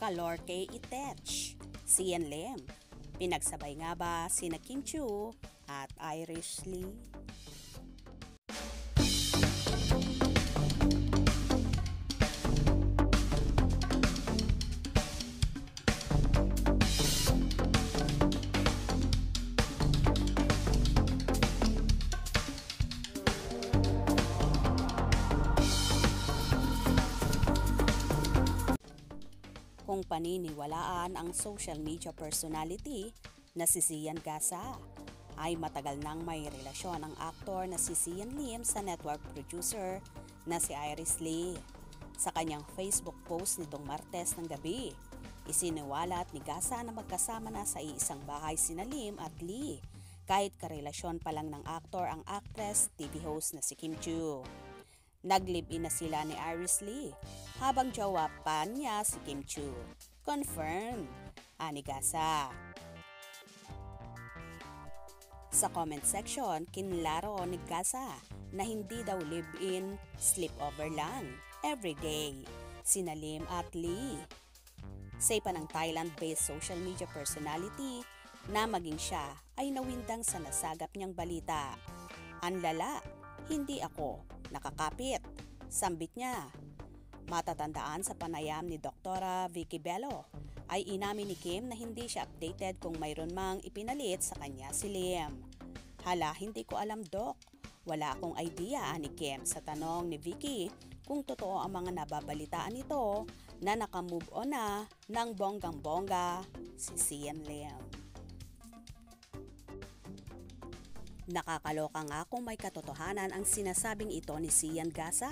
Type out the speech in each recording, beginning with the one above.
Kalorke Itech, Sian Lim. Pinagsabay nga ba sina Kim Chiu at Iris Lee? Kung paniniwalaan ang social media personality na si Sian Gasa, ay matagal nang may relasyon ang aktor na si Sian Lim sa network producer na si Iris Lee. Sa kanyang Facebook post nitong Martes ng gabi, isiniwalat ni Gasa na magkasama na sa iisang bahay sina Lim at Lee, kahit karelasyon pa lang ng aktor ang actress TV host na si Kim Chiu. Nag-live-in na sila ni Iris Lee habang jowa pa niya si Kim Chiu. Confirmed, ani Gasa. Sa comment section, kinlaro ni Gasa na hindi daw live-in, sleepover lang, everyday, sina Lim at Lee. Say pa ng Thailand-based social media personality na maging siya ay nawindang sa nasagap niyang balita. Ang lala, hindi ako nakakapit, sambit niya. Matatandaan sa panayam ni Dr. Vicky Bello ay inamin ni Kim na hindi siya updated kung mayroon mang ipinalit sa kanya si Lim. Hala, hindi ko alam, Doc. Wala akong idea, ni Kim sa tanong ni Vicky kung totoo ang mga nababalitaan nito na nakamove on na ng bonggang-bongga si Sian Lim. Nakakaloka nga kung may katotohanan ang sinasabing ito ni Sian Gasa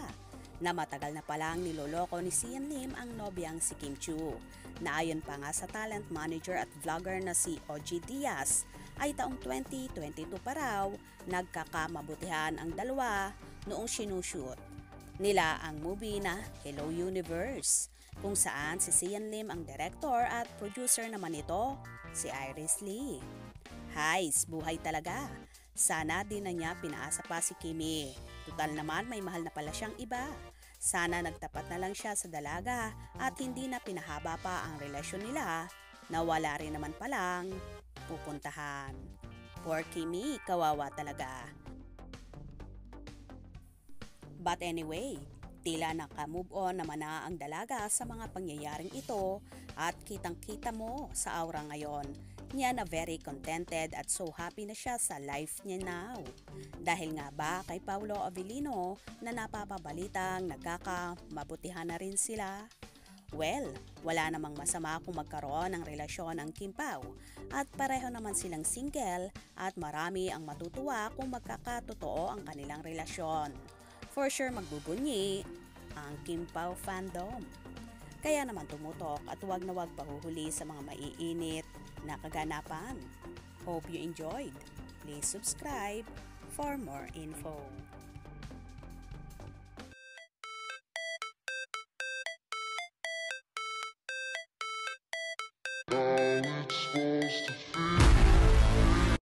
na matagal na palang niloloko ni Sian Lim ang nobyang si Kim Chiu, na ayon pa nga sa talent manager at vlogger na si OG Diaz ay taong 2022 pa raw nagkakamabutihan ang dalawa noong sinushoot nila ang movie na Hello Universe, kung saan si Sian Lim ang director at producer naman ito si Iris Lee. Hays, buhay talaga. Sana din na niya pinaasa pa si Kimi. Tutal naman may mahal na pala siyang iba. Sana nagtapat na lang siya sa dalaga at hindi na pinahaba pa ang relasyon nila na wala rin naman palang pupuntahan. Poor Kimi, kawawa talaga. But anyway, tila naka-move on naman na ang dalaga sa mga pangyayaring ito at kitang-kita mo sa aura ngayon niya na very contented at so happy na siya sa life niya now. Dahil nga ba kay Paolo Avellino na napapabalitang nagkakamabutihan na rin sila? Well, wala namang masama kung magkaroon ng relasyon ang Kim Pao at pareho naman silang single at marami ang matutuwa kung magkakatotoo ang kanilang relasyon. For sure magbubunyi ang Kim Pao fandom. Kaya naman tumutok at huwag na huwag pahuhuli sa mga maiinit na kaganapan. Hope you enjoyed. Please subscribe for more info. How it's supposed to